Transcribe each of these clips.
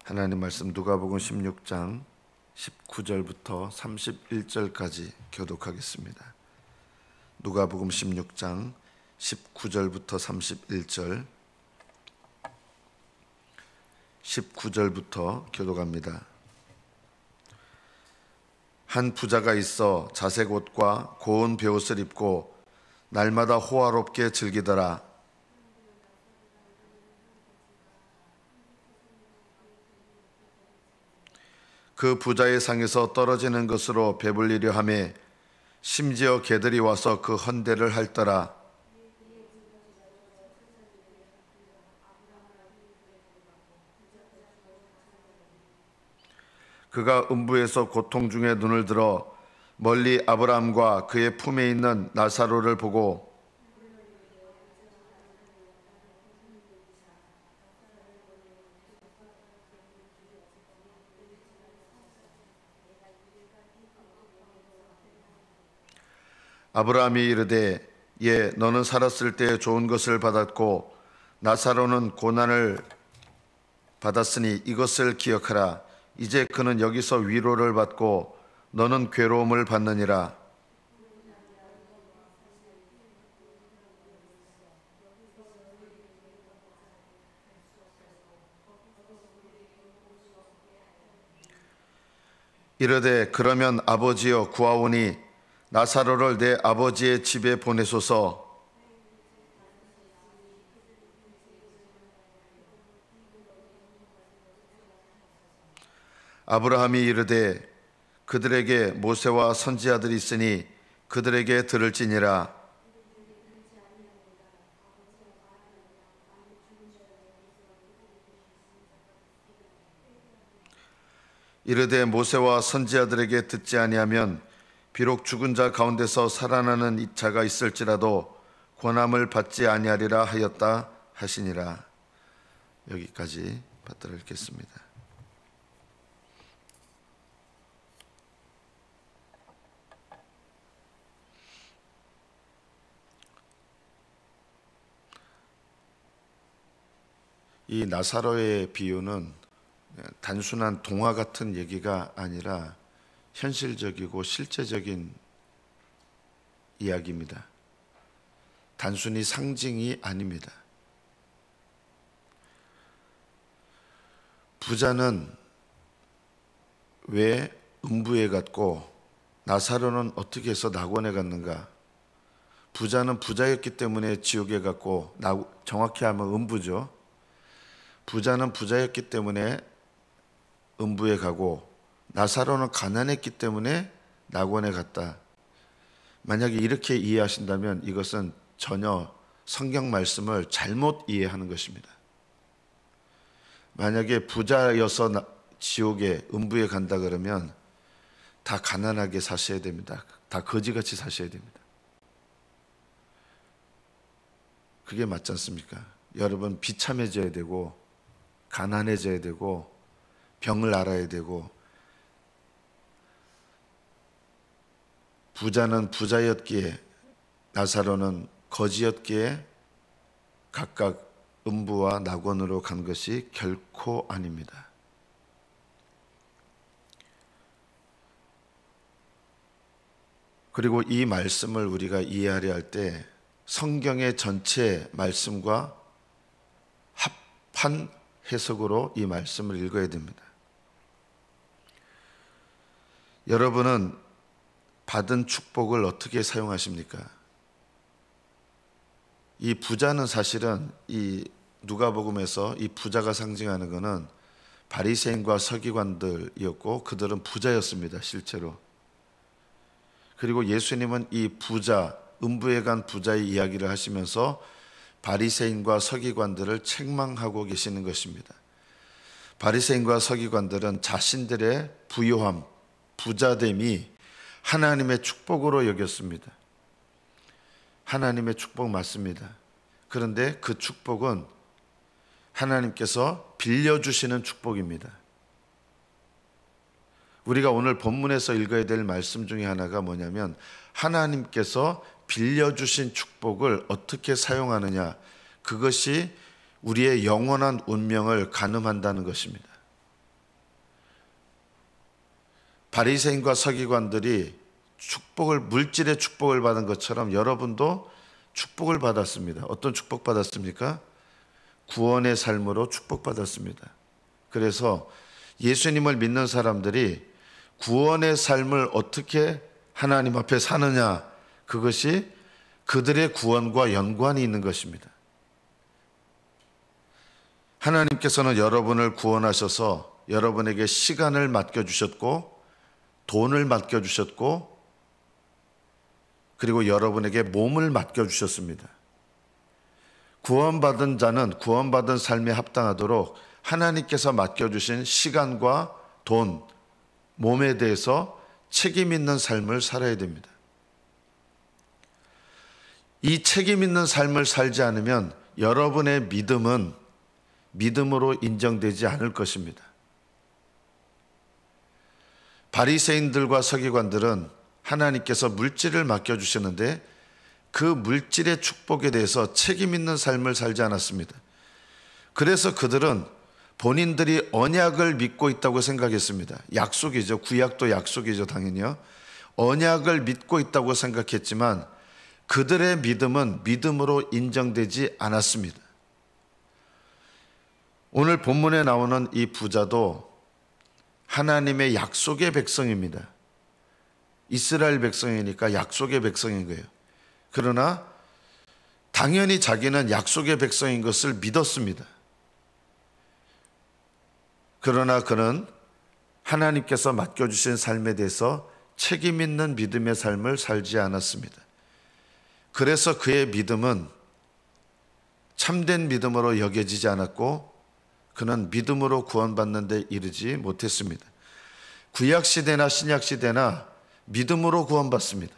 하나님 말씀 누가복음 16장 19절부터 31절까지 교독하겠습니다. 누가복음 16장 19절부터 31절 19절부터 교독합니다. 한 부자가 있어 자색 옷과 고운 베옷을 입고 날마다 호화롭게 즐기더라. 그 부자의 상에서 떨어지는 것으로 배불리려 하매 심지어 개들이 와서 그 헌대를 핥더라. 그가 음부에서 고통 중에 눈을 들어 멀리 아브라함과 그의 품에 있는 나사로를 보고 아브라함이 이르되 예, 너는 살았을 때 좋은 것을 받았고 나사로는 고난을 받았으니 이것을 기억하라. 이제 그는 여기서 위로를 받고 너는 괴로움을 받느니라. 이르되 그러면 아버지여 구하오니 나사로를 내 아버지의 집에 보내소서. 아브라함이 이르되 그들에게 모세와 선지자들이 있으니 그들에게 들을지니라. 이르되 모세와 선지자들에게 듣지 아니하면 비록 죽은 자 가운데서 살아나는 이 자가 있을지라도 권함을 받지 아니하리라 하였다 하시니라. 여기까지 받들어 읽겠습니다. 이 나사로의 비유는 단순한 동화 같은 얘기가 아니라 현실적이고 실제적인 이야기입니다. 단순히 상징이 아닙니다. 부자는 왜 음부에 갔고 나사로는 어떻게 해서 낙원에 갔는가? 부자는 부자였기 때문에 지옥에 갔고 정확히 하면 음부죠. 부자는 부자였기 때문에 음부에 가고 나사로는 가난했기 때문에 낙원에 갔다. 만약에 이렇게 이해하신다면 이것은 전혀 성경 말씀을 잘못 이해하는 것입니다. 만약에 부자여서 지옥에 음부에 간다 그러면 다 가난하게 사셔야 됩니다. 다 거지같이 사셔야 됩니다. 그게 맞지 않습니까? 여러분 비참해져야 되고 가난해져야 되고 병을 앓아야 되고 부자는 부자였기에 나사로는 거지였기에 각각 음부와 낙원으로 간 것이 결코 아닙니다. 그리고 이 말씀을 우리가 이해하려 할 때 성경의 전체 말씀과 합한 해석으로 이 말씀을 읽어야 됩니다. 여러분은 받은 축복을 어떻게 사용하십니까? 이 부자는 사실은 이 누가복음에서 이 부자가 상징하는 것은 바리새인과 서기관들이었고 그들은 부자였습니다, 실제로. 그리고 예수님은 이 부자, 음부에 간 부자의 이야기를 하시면서 바리새인과 서기관들을 책망하고 계시는 것입니다. 바리새인과 서기관들은 자신들의 부유함, 부자됨이 하나님의 축복으로 여겼습니다. 하나님의 축복 맞습니다. 그런데 그 축복은 하나님께서 빌려주시는 축복입니다. 우리가 오늘 본문에서 읽어야 될 말씀 중에 하나가 뭐냐면 하나님께서 빌려주신 축복을 어떻게 사용하느냐, 그것이 우리의 영원한 운명을 가늠한다는 것입니다. 바리새인과 서기관들이 물질의 축복을 받은 것처럼 여러분도 축복을 받았습니다. 어떤 축복 받았습니까? 구원의 삶으로 축복받았습니다. 그래서 예수님을 믿는 사람들이 구원의 삶을 어떻게 하나님 앞에 사느냐, 그것이 그들의 구원과 연관이 있는 것입니다. 하나님께서는 여러분을 구원하셔서 여러분에게 시간을 맡겨주셨고 돈을 맡겨주셨고 그리고 여러분에게 몸을 맡겨주셨습니다. 구원받은 자는 구원받은 삶에 합당하도록 하나님께서 맡겨주신 시간과 돈, 몸에 대해서 책임 있는 삶을 살아야 됩니다. 이 책임 있는 삶을 살지 않으면 여러분의 믿음은 믿음으로 인정되지 않을 것입니다. 바리새인들과 서기관들은 하나님께서 물질을 맡겨주셨는데 그 물질의 축복에 대해서 책임 있는 삶을 살지 않았습니다. 그래서 그들은 본인들이 언약을 믿고 있다고 생각했습니다. 약속이죠. 구약도 약속이죠. 당연히요. 언약을 믿고 있다고 생각했지만 그들의 믿음은 믿음으로 인정되지 않았습니다. 오늘 본문에 나오는 이 부자도 하나님의 약속의 백성입니다. 이스라엘 백성이니까 약속의 백성인 거예요. 그러나 당연히 자기는 약속의 백성인 것을 믿었습니다. 그러나 그는 하나님께서 맡겨주신 삶에 대해서 책임 있는 믿음의 삶을 살지 않았습니다. 그래서 그의 믿음은 참된 믿음으로 여겨지지 않았고 그는 믿음으로 구원받는 데 이르지 못했습니다. 구약시대나 신약시대나 믿음으로 구원받습니다.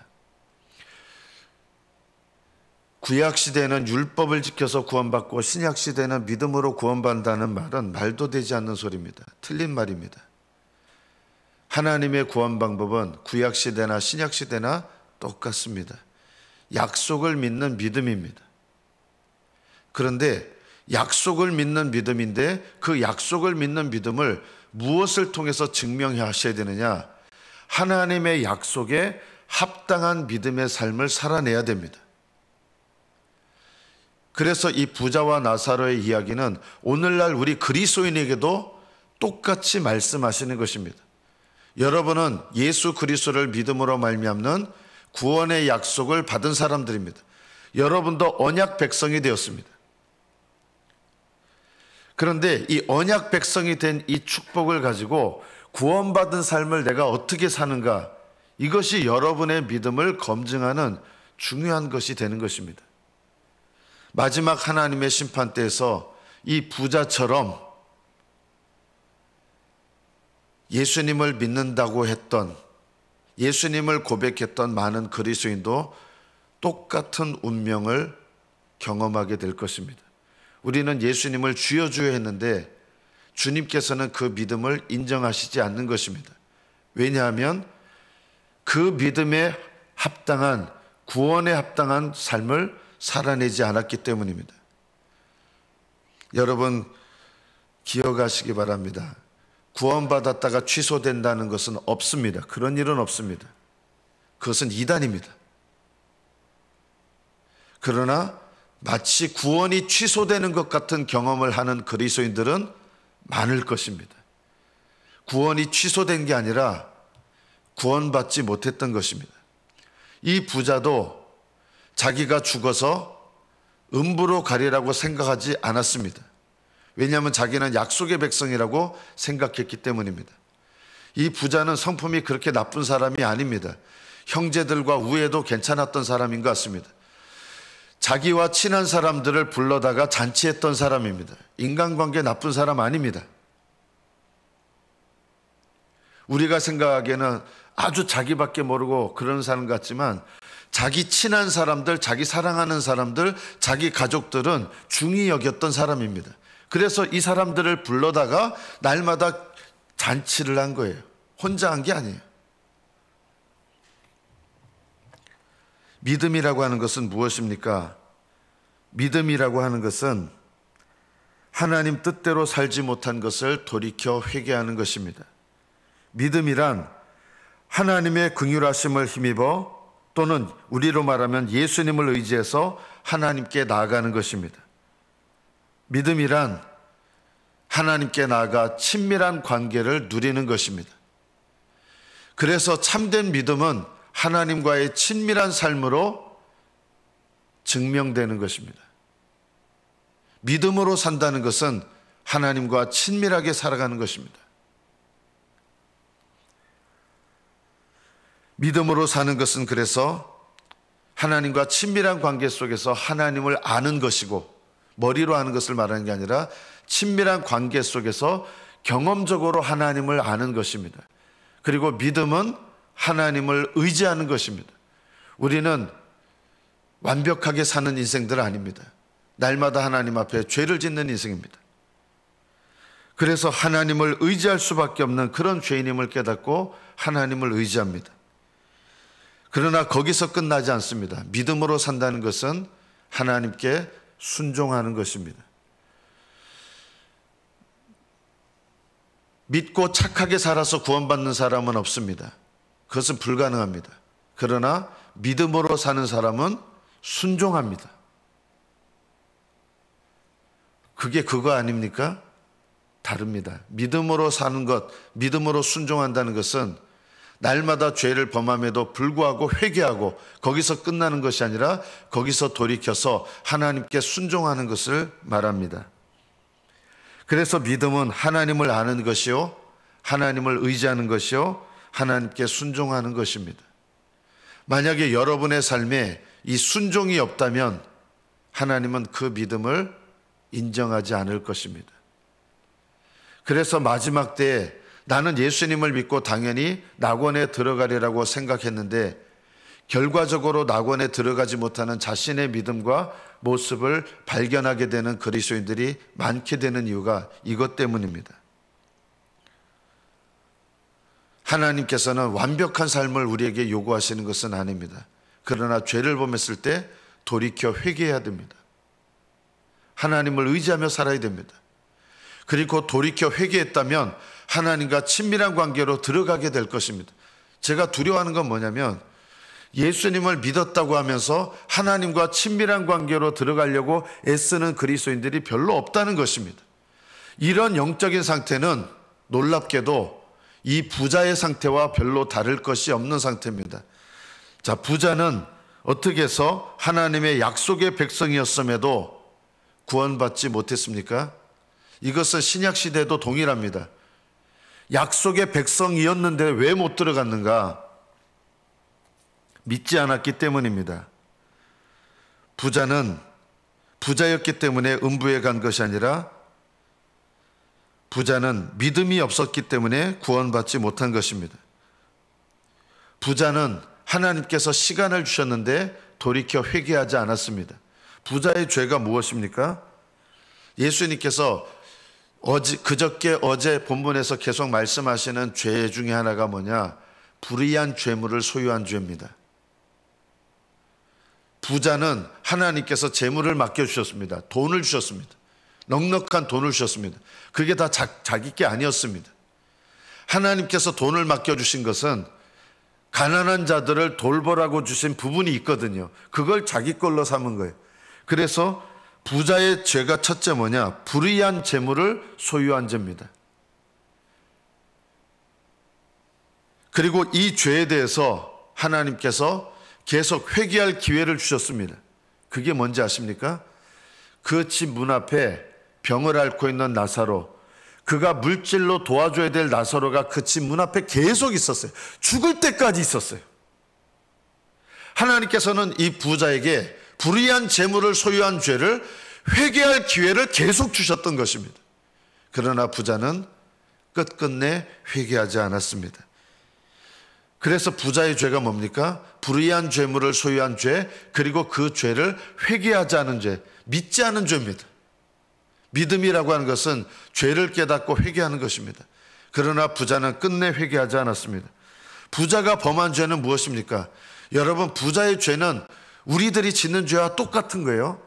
구약시대는 율법을 지켜서 구원받고 신약시대는 믿음으로 구원받는다는 말은 말도 되지 않는 소리입니다. 틀린 말입니다. 하나님의 구원 방법은 구약시대나 신약시대나 똑같습니다. 약속을 믿는 믿음입니다. 그런데 약속을 믿는 믿음인데 그 약속을 믿는 믿음을 무엇을 통해서 증명하셔야 되느냐? 하나님의 약속에 합당한 믿음의 삶을 살아내야 됩니다. 그래서 이 부자와 나사로의 이야기는 오늘날 우리 그리스도인에게도 똑같이 말씀하시는 것입니다. 여러분은 예수 그리스도를 믿음으로 말미암는 구원의 약속을 받은 사람들입니다. 여러분도 언약 백성이 되었습니다. 그런데 이 언약 백성이 된 이 축복을 가지고 구원받은 삶을 내가 어떻게 사는가, 이것이 여러분의 믿음을 검증하는 중요한 것이 되는 것입니다. 마지막 하나님의 심판 때에서 이 부자처럼 예수님을 믿는다고 했던, 예수님을 고백했던 많은 그리스도인도 똑같은 운명을 경험하게 될 것입니다. 우리는 예수님을 주여 주여 했는데 주님께서는 그 믿음을 인정하시지 않는 것입니다. 왜냐하면 그 믿음에 합당한, 구원에 합당한 삶을 살아내지 않았기 때문입니다. 여러분 기억하시기 바랍니다. 구원받았다가 취소된다는 것은 없습니다. 그런 일은 없습니다. 그것은 이단입니다. 그러나 마치 구원이 취소되는 것 같은 경험을 하는 그리스도인들은 많을 것입니다. 구원이 취소된 게 아니라 구원받지 못했던 것입니다. 이 부자도 자기가 죽어서 음부로 가리라고 생각하지 않았습니다. 왜냐하면 자기는 약속의 백성이라고 생각했기 때문입니다. 이 부자는 성품이 그렇게 나쁜 사람이 아닙니다. 형제들과 우애도 괜찮았던 사람인 것 같습니다. 자기와 친한 사람들을 불러다가 잔치했던 사람입니다. 인간관계 나쁜 사람 아닙니다. 우리가 생각하기에는 아주 자기밖에 모르고 그런 사람 같지만 자기 친한 사람들, 자기 사랑하는 사람들, 자기 가족들은 중히 여겼던 사람입니다. 그래서 이 사람들을 불러다가 날마다 잔치를 한 거예요. 혼자 한 게 아니에요. 믿음이라고 하는 것은 무엇입니까? 믿음이라고 하는 것은 하나님 뜻대로 살지 못한 것을 돌이켜 회개하는 것입니다. 믿음이란 하나님의 긍휼하심을 힘입어 또는 우리로 말하면 예수님을 의지해서 하나님께 나아가는 것입니다. 믿음이란 하나님께 나아가 친밀한 관계를 누리는 것입니다. 그래서 참된 믿음은 하나님과의 친밀한 삶으로 증명되는 것입니다. 믿음으로 산다는 것은 하나님과 친밀하게 살아가는 것입니다. 믿음으로 사는 것은 그래서 하나님과 친밀한 관계 속에서 하나님을 아는 것이고, 머리로 아는 것을 말하는 게 아니라 친밀한 관계 속에서 경험적으로 하나님을 아는 것입니다. 그리고 믿음은 하나님을 의지하는 것입니다. 우리는 완벽하게 사는 인생들 아닙니다. 날마다 하나님 앞에 죄를 짓는 인생입니다. 그래서 하나님을 의지할 수밖에 없는 그런 죄인임을 깨닫고 하나님을 의지합니다. 그러나 거기서 끝나지 않습니다. 믿음으로 산다는 것은 하나님께 순종하는 것입니다. 믿고 착하게 살아서 구원받는 사람은 없습니다. 그것은 불가능합니다. 그러나 믿음으로 사는 사람은 순종합니다. 그게 그거 아닙니까? 다릅니다. 믿음으로 사는 것, 믿음으로 순종한다는 것은 날마다 죄를 범함에도 불구하고 회개하고 거기서 끝나는 것이 아니라 거기서 돌이켜서 하나님께 순종하는 것을 말합니다. 그래서 믿음은 하나님을 아는 것이요, 하나님을 의지하는 것이요, 하나님께 순종하는 것입니다. 만약에 여러분의 삶에 이 순종이 없다면 하나님은 그 믿음을 인정하지 않을 것입니다. 그래서 마지막 때에 나는 예수님을 믿고 당연히 낙원에 들어가리라고 생각했는데 결과적으로 낙원에 들어가지 못하는 자신의 믿음과 모습을 발견하게 되는 그리스도인들이 많게 되는 이유가 이것 때문입니다. 하나님께서는 완벽한 삶을 우리에게 요구하시는 것은 아닙니다. 그러나 죄를 범했을 때 돌이켜 회개해야 됩니다. 하나님을 의지하며 살아야 됩니다. 그리고 돌이켜 회개했다면 하나님과 친밀한 관계로 들어가게 될 것입니다. 제가 두려워하는 건 뭐냐면 예수님을 믿었다고 하면서 하나님과 친밀한 관계로 들어가려고 애쓰는 그리스도인들이 별로 없다는 것입니다. 이런 영적인 상태는 놀랍게도 이 부자의 상태와 별로 다를 것이 없는 상태입니다. 자, 부자는 어떻게 해서 하나님의 약속의 백성이었음에도 구원받지 못했습니까? 이것은 신약 시대도 동일합니다. 약속의 백성이었는데 왜 못 들어갔는가? 믿지 않았기 때문입니다. 부자는 부자였기 때문에 음부에 간 것이 아니라 부자는 믿음이 없었기 때문에 구원받지 못한 것입니다. 부자는 하나님께서 시간을 주셨는데 돌이켜 회개하지 않았습니다. 부자의 죄가 무엇입니까? 예수님께서 그저께 어제 본문에서 계속 말씀하시는 죄 중에 하나가 뭐냐? 불의한 죄물을 소유한 죄입니다. 부자는 하나님께서 재물을 맡겨주셨습니다. 돈을 주셨습니다. 넉넉한 돈을 주셨습니다. 그게 다 자기 게 아니었습니다. 하나님께서 돈을 맡겨주신 것은 가난한 자들을 돌보라고 주신 부분이 있거든요. 그걸 자기 걸로 삼은 거예요. 그래서 부자의 죄가 첫째 뭐냐? 불의한 재물을 소유한 죄입니다. 그리고 이 죄에 대해서 하나님께서 계속 회개할 기회를 주셨습니다. 그게 뭔지 아십니까? 그 집 문 앞에 병을 앓고 있는 나사로, 그가 물질로 도와줘야 될 나사로가 그 집 문 앞에 계속 있었어요. 죽을 때까지 있었어요. 하나님께서는 이 부자에게 불의한 재물을 소유한 죄를 회개할 기회를 계속 주셨던 것입니다. 그러나 부자는 끝끝내 회개하지 않았습니다. 그래서 부자의 죄가 뭡니까? 불의한 죄물을 소유한 죄, 그리고 그 죄를 회개하지 않은 죄, 믿지 않은 죄입니다. 믿음이라고 하는 것은 죄를 깨닫고 회개하는 것입니다. 그러나 부자는 끝내 회개하지 않았습니다. 부자가 범한 죄는 무엇입니까? 여러분, 부자의 죄는 우리들이 짓는 죄와 똑같은 거예요.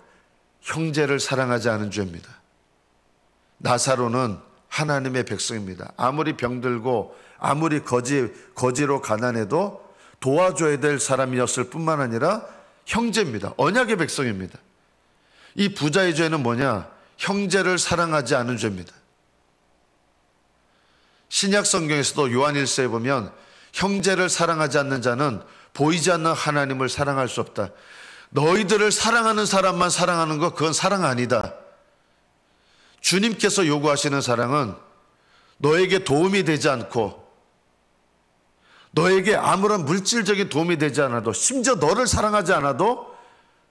형제를 사랑하지 않은 죄입니다. 나사로는 하나님의 백성입니다. 아무리 병들고 아무리 거지로 가난해도 도와줘야 될 사람이었을 뿐만 아니라 형제입니다. 언약의 백성입니다. 이 부자의 죄는 뭐냐? 형제를 사랑하지 않은 죄입니다. 신약 성경에서도 요한 1서에 보면 형제를 사랑하지 않는 자는 보이지 않는 하나님을 사랑할 수 없다. 너희들을 사랑하는 사람만 사랑하는 것, 그건 사랑 아니다. 주님께서 요구하시는 사랑은 너에게 도움이 되지 않고 너에게 아무런 물질적인 도움이 되지 않아도 심지어 너를 사랑하지 않아도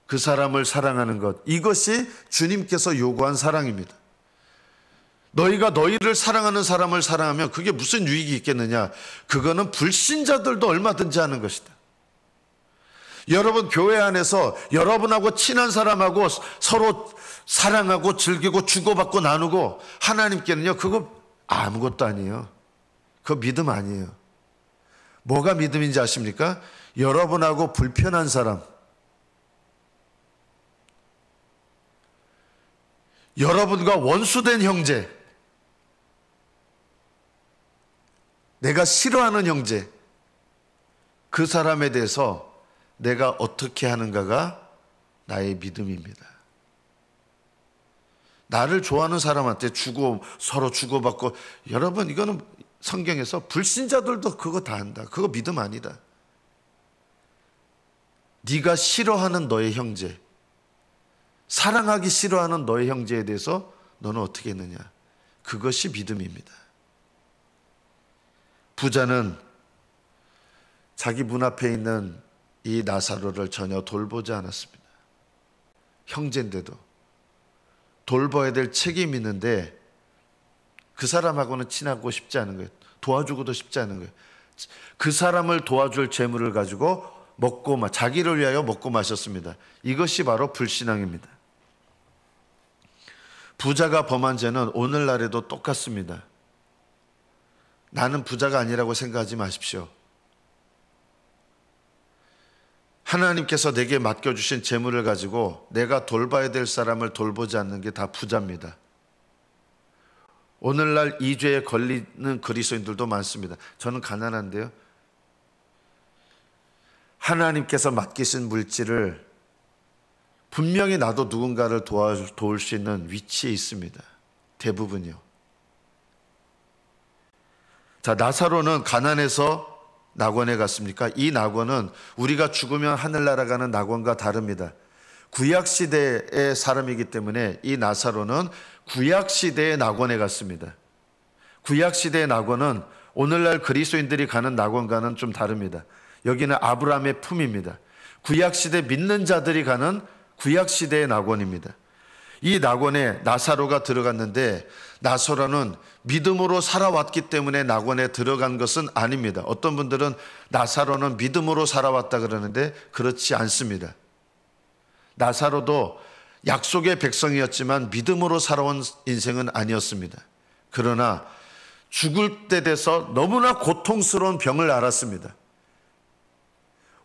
그 사람을 사랑하는 것, 이것이 주님께서 요구한 사랑입니다. 너희가 너희를 사랑하는 사람을 사랑하면 그게 무슨 유익이 있겠느냐? 그거는 불신자들도 얼마든지 하는 것이다. 여러분 교회 안에서 여러분하고 친한 사람하고 서로 사랑하고 즐기고 주고받고 나누고, 하나님께는요 그거 아무것도 아니에요. 그거 믿음 아니에요. 뭐가 믿음인지 아십니까? 여러분하고 불편한 사람, 여러분과 원수된 형제, 내가 싫어하는 형제, 그 사람에 대해서 내가 어떻게 하는가가 나의 믿음입니다. 나를 좋아하는 사람한테 서로 주고받고, 여러분 이거는 성경에서 불신자들도 그거 다 한다. 그거 믿음 아니다. 네가 싫어하는 너의 형제, 사랑하기 싫어하는 너의 형제에 대해서 너는 어떻게 했느냐? 그것이 믿음입니다. 부자는 자기 문 앞에 있는 이 나사로를 전혀 돌보지 않았습니다. 형제인데도 돌봐야 될 책임이 있는데 그 사람하고는 친하고 싶지 않은 거예요. 도와주고도 싶지 않은 거예요. 그 사람을 도와줄 재물을 가지고 자기를 위하여 먹고 마셨습니다. 이것이 바로 불신앙입니다. 부자가 범한 죄는 오늘날에도 똑같습니다. 나는 부자가 아니라고 생각하지 마십시오. 하나님께서 내게 맡겨주신 재물을 가지고 내가 돌봐야 될 사람을 돌보지 않는 게 다 부자입니다. 오늘날 이 죄에 걸리는 그리스도인들도 많습니다. 저는 가난한데요, 하나님께서 맡기신 물질을 분명히 나도 누군가를 도울 수 있는 위치에 있습니다. 대부분이요. 자, 나사로는 가난해서 낙원에 갔습니까? 이 낙원은 우리가 죽으면 하늘나라 가는 낙원과 다릅니다. 구약시대의 사람이기 때문에 이 나사로는 구약시대의 낙원에 갔습니다. 구약시대의 낙원은 오늘날 그리스도인들이 가는 낙원과는 좀 다릅니다. 여기는 아브라함의 품입니다. 구약시대 믿는 자들이 가는 구약시대의 낙원입니다. 이 낙원에 나사로가 들어갔는데, 나사로는 믿음으로 살아왔기 때문에 낙원에 들어간 것은 아닙니다. 어떤 분들은 나사로는 믿음으로 살아왔다 그러는데 그렇지 않습니다. 나사로도 약속의 백성이었지만 믿음으로 살아온 인생은 아니었습니다. 그러나 죽을 때 돼서 너무나 고통스러운 병을 앓았습니다.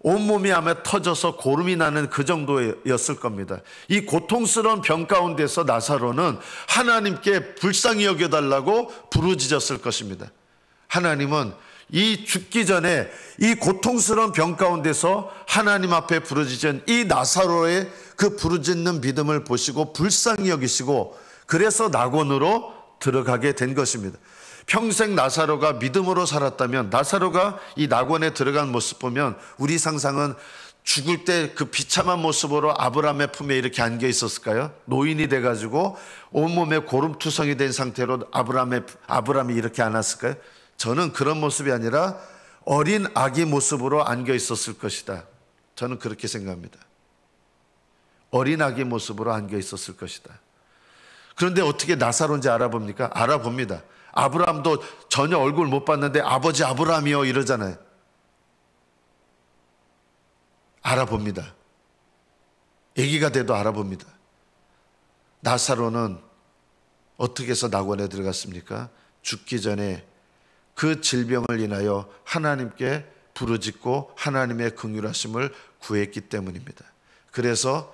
온몸이 아마 터져서 고름이 나는 그 정도였을 겁니다. 이 고통스러운 병 가운데서 나사로는 하나님께 불쌍히 여겨달라고 부르짖었을 것입니다. 하나님은 이 죽기 전에 이 고통스러운 병 가운데서 하나님 앞에 부르짖은 이 나사로의 그 부르짖는 믿음을 보시고 불쌍히 여기시고, 그래서 낙원으로 들어가게 된 것입니다. 평생 나사로가 믿음으로 살았다면, 나사로가 이 낙원에 들어간 모습 보면 우리 상상은 죽을 때 그 비참한 모습으로 아브라함의 품에 이렇게 안겨 있었을까요? 노인이 돼가지고 온몸에 고름투성이 된 상태로 아브라함이 이렇게 안았을까요? 저는 그런 모습이 아니라 어린 아기 모습으로 안겨 있었을 것이다. 저는 그렇게 생각합니다. 어린 아기 모습으로 안겨 있었을 것이다. 그런데 어떻게 나사로인지 알아봅니까? 알아봅니다. 아브라함도 전혀 얼굴 못 봤는데 아버지 아브라함이요 이러잖아요. 알아봅니다. 아기가 돼도 알아봅니다. 나사로는 어떻게 해서 낙원에 들어갔습니까? 죽기 전에 그 질병을 인하여 하나님께 부르짖고 하나님의 긍휼하심을 구했기 때문입니다. 그래서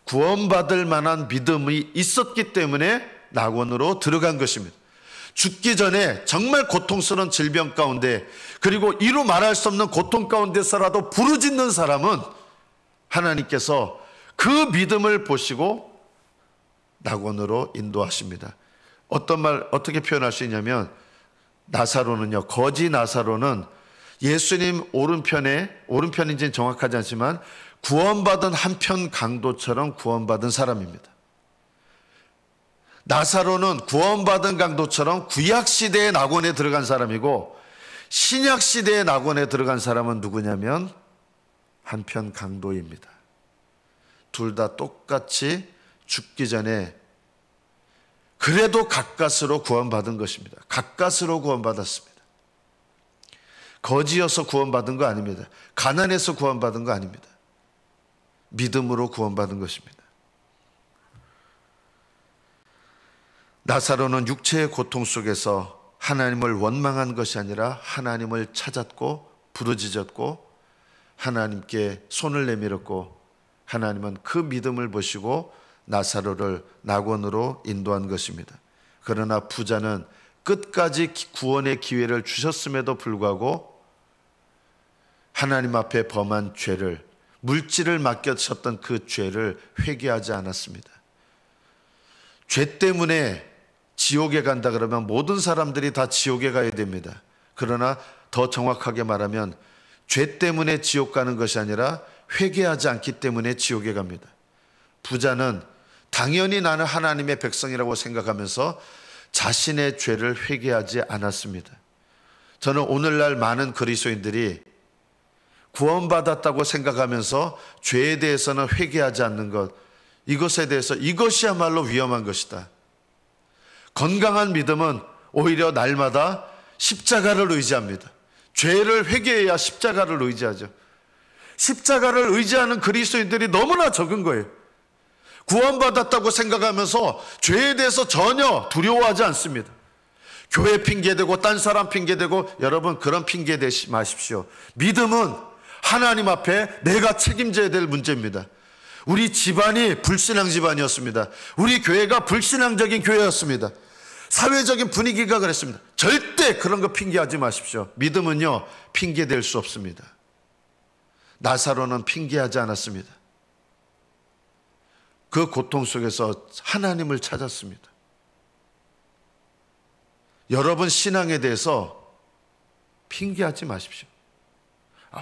구원받을 만한 믿음이 있었기 때문에 낙원으로 들어간 것입니다. 죽기 전에 정말 고통스러운 질병 가운데, 그리고 이루 말할 수 없는 고통 가운데서라도 부르짖는 사람은 하나님께서 그 믿음을 보시고 낙원으로 인도하십니다. 어떻게 표현할 수 있냐면, 나사로는요, 거지 나사로는 예수님 오른편인지는 정확하지 않지만 구원받은 한편 강도처럼 구원받은 사람입니다. 나사로는 구원받은 강도처럼 구약시대의 낙원에 들어간 사람이고, 신약시대의 낙원에 들어간 사람은 누구냐면 한편 강도입니다. 둘 다 똑같이 죽기 전에 그래도 가까스로 구원받은 것입니다. 가까스로 구원받았습니다. 거지여서 구원받은 거 아닙니다. 가난해서 구원받은 거 아닙니다. 믿음으로 구원받은 것입니다. 나사로는 육체의 고통 속에서 하나님을 원망한 것이 아니라 하나님을 찾았고 부르짖었고 하나님께 손을 내밀었고, 하나님은 그 믿음을 보시고 나사로를 낙원으로 인도한 것입니다. 그러나 부자는 끝까지 구원의 기회를 주셨음에도 불구하고 하나님 앞에 범한 죄를, 물질을 맡겨졌던 그 죄를 회개하지 않았습니다. 죄 때문에 지옥에 간다 그러면 모든 사람들이 다 지옥에 가야 됩니다. 그러나 더 정확하게 말하면 죄 때문에 지옥 가는 것이 아니라 회개하지 않기 때문에 지옥에 갑니다. 부자는 당연히 나는 하나님의 백성이라고 생각하면서 자신의 죄를 회개하지 않았습니다. 저는 오늘날 많은 그리스도인들이 구원받았다고 생각하면서 죄에 대해서는 회개하지 않는 것, 이것에 대해서 이것이야말로 위험한 것이다. 건강한 믿음은 오히려 날마다 십자가를 의지합니다. 죄를 회개해야 십자가를 의지하죠. 십자가를 의지하는 그리스도인들이 너무나 적은 거예요. 구원받았다고 생각하면서 죄에 대해서 전혀 두려워하지 않습니다. 교회 핑계대고 딴 사람 핑계대고, 여러분 그런 핑계 대지 마십시오. 믿음은 하나님 앞에 내가 책임져야 될 문제입니다. 우리 집안이 불신앙 집안이었습니다. 우리 교회가 불신앙적인 교회였습니다. 사회적인 분위기가 그랬습니다. 절대 그런 거 핑계하지 마십시오. 믿음은요, 핑계댈 수 없습니다. 나사로는 핑계하지 않았습니다. 그 고통 속에서 하나님을 찾았습니다. 여러분 신앙에 대해서 핑계하지 마십시오.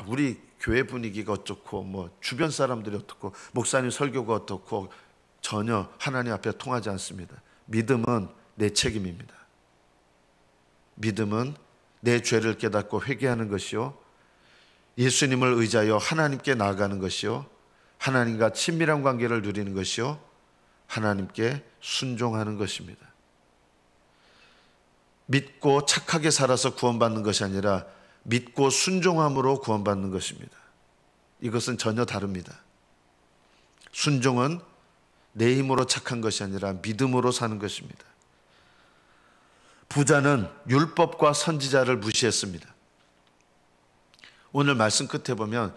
우리 교회 분위기가 어떻고 주변 사람들이 어떻고 목사님 설교가 어떻고, 전혀 하나님 앞에 통하지 않습니다. 믿음은 내 책임입니다. 믿음은 내 죄를 깨닫고 회개하는 것이요, 예수님을 의지하여 하나님께 나아가는 것이요, 하나님과 친밀한 관계를 누리는 것이요, 하나님께 순종하는 것입니다. 믿고 착하게 살아서 구원받는 것이 아니라 믿고 순종함으로 구원받는 것입니다. 이것은 전혀 다릅니다. 순종은 내 힘으로 착한 것이 아니라 믿음으로 사는 것입니다. 부자는 율법과 선지자를 무시했습니다. 오늘 말씀 끝에 보면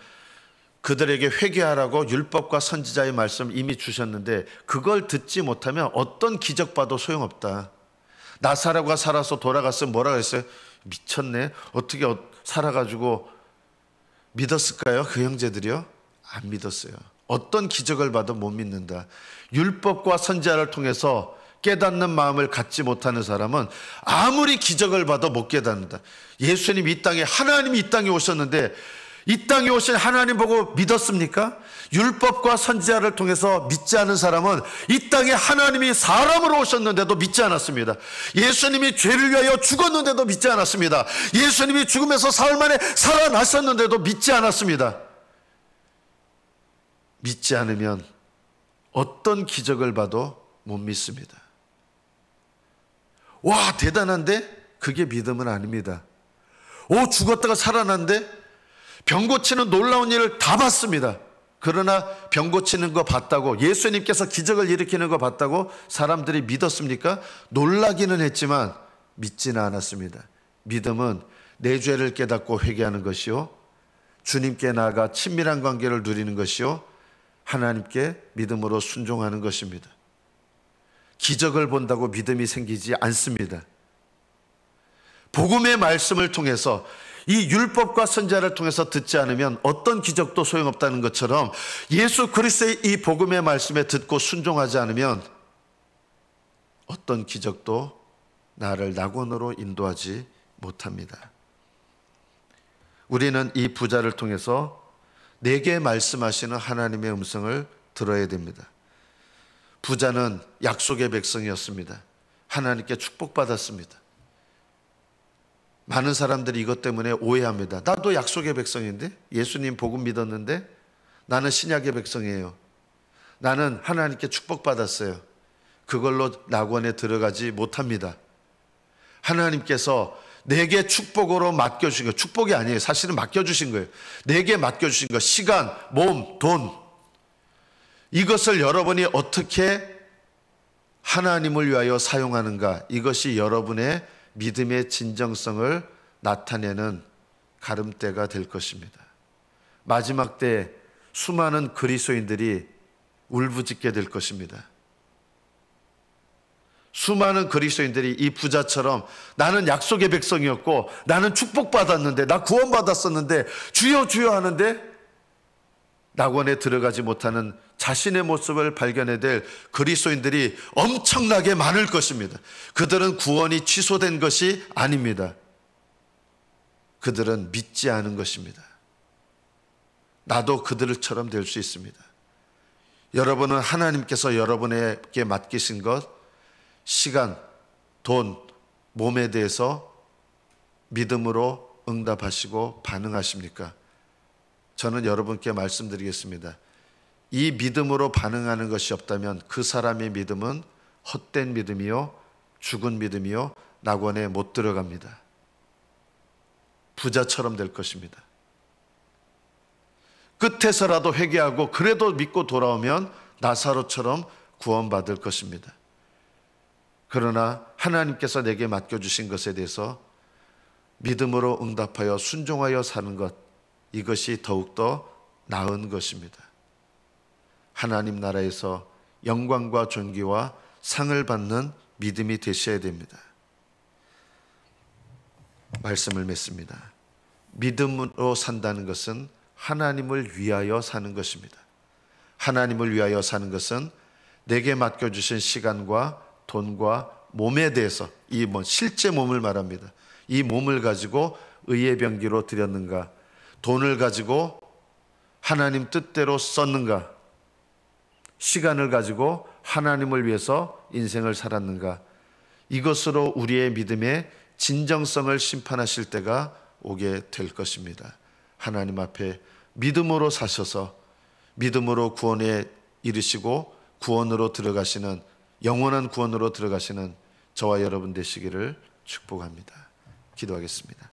그들에게 회개하라고 율법과 선지자의 말씀 이미 주셨는데, 그걸 듣지 못하면 어떤 기적 봐도 소용없다. 나사로가 살아서 돌아갔으면 뭐라 그랬어요? 미쳤네. 어떻게 살아가지고 믿었을까요? 그 형제들이요? 안 믿었어요. 어떤 기적을 봐도 못 믿는다. 율법과 선지자를 통해서 깨닫는 마음을 갖지 못하는 사람은 아무리 기적을 봐도 못 깨닫는다. 예수님 이 땅에, 하나님이 이 땅에 오셨는데 이 땅에 오신 하나님 보고 믿었습니까? 율법과 선지자를 통해서 믿지 않은 사람은 이 땅에 하나님이 사람으로 오셨는데도 믿지 않았습니다. 예수님이 죄를 위하여 죽었는데도 믿지 않았습니다. 예수님이 죽음에서 사흘 만에 살아나셨는데도 믿지 않았습니다. 믿지 않으면 어떤 기적을 봐도 못 믿습니다. 와, 대단한데? 그게 믿음은 아닙니다. 죽었다가 살아났는데? 병 고치는 놀라운 일을 다 봤습니다. 그러나 병 고치는 거 봤다고, 예수님께서 기적을 일으키는 거 봤다고 사람들이 믿었습니까? 놀라기는 했지만 믿지는 않았습니다. 믿음은 내 죄를 깨닫고 회개하는 것이요, 주님께 나아가 친밀한 관계를 누리는 것이요, 하나님께 믿음으로 순종하는 것입니다. 기적을 본다고 믿음이 생기지 않습니다. 복음의 말씀을 통해서 이 율법과 선지자를 통해서 듣지 않으면 어떤 기적도 소용없다는 것처럼 예수 그리스도의 이 복음의 말씀에 듣고 순종하지 않으면 어떤 기적도 나를 낙원으로 인도하지 못합니다. 우리는 이 부자를 통해서 내게 말씀하시는 하나님의 음성을 들어야 됩니다. 부자는 약속의 백성이었습니다. 하나님께 축복받았습니다. 많은 사람들이 이것 때문에 오해합니다. 나도 약속의 백성인데, 예수님 복음 믿었는데 나는 신약의 백성이에요. 나는 하나님께 축복받았어요. 그걸로 낙원에 들어가지 못합니다. 하나님께서 내게 축복으로 맡겨주신 거, 축복이 아니에요. 사실은 맡겨주신 거예요. 내게 맡겨주신 거, 시간, 몸, 돈, 이것을 여러분이 어떻게 하나님을 위하여 사용하는가, 이것이 여러분의 믿음의 진정성을 나타내는 가름대가 될 것입니다. 마지막 때 수많은 그리스도인들이 울부짖게 될 것입니다. 수많은 그리스도인들이 이 부자처럼 나는 약속의 백성이었고 나는 축복받았는데, 나 구원받았었는데 주여 주여 하는데 낙원에 들어가지 못하는 자신의 모습을 발견해야 될 그리스도인들이 엄청나게 많을 것입니다. 그들은 구원이 취소된 것이 아닙니다. 그들은 믿지 않은 것입니다. 나도 그들처럼 될 수 있습니다. 여러분은 하나님께서 여러분에게 맡기신 것, 시간, 돈, 몸에 대해서 믿음으로 응답하시고 반응하십니까? 저는 여러분께 말씀드리겠습니다. 이 믿음으로 반응하는 것이 없다면 그 사람의 믿음은 헛된 믿음이요, 죽은 믿음이요, 낙원에 못 들어갑니다. 부자처럼 될 것입니다. 끝에서라도 회개하고 그래도 믿고 돌아오면 나사로처럼 구원받을 것입니다. 그러나 하나님께서 내게 맡겨주신 것에 대해서 믿음으로 응답하여 순종하여 사는 것, 이것이 더욱더 나은 것입니다. 하나님 나라에서 영광과 존귀와 상을 받는 믿음이 되셔야 됩니다. 말씀을 맺습니다. 믿음으로 산다는 것은 하나님을 위하여 사는 것입니다. 하나님을 위하여 사는 것은 내게 맡겨주신 시간과 돈과 몸에 대해서, 이 실제 몸을 말합니다. 이 몸을 가지고 의의 병기로 드렸는가, 돈을 가지고 하나님 뜻대로 썼는가, 시간을 가지고 하나님을 위해서 인생을 살았는가, 이것으로 우리의 믿음의 진정성을 심판하실 때가 오게 될 것입니다. 하나님 앞에 믿음으로 사셔서 믿음으로 구원에 이르시고 구원으로 들어가시는, 영원한 구원으로 들어가시는 저와 여러분 되시기를 축복합니다. 기도하겠습니다.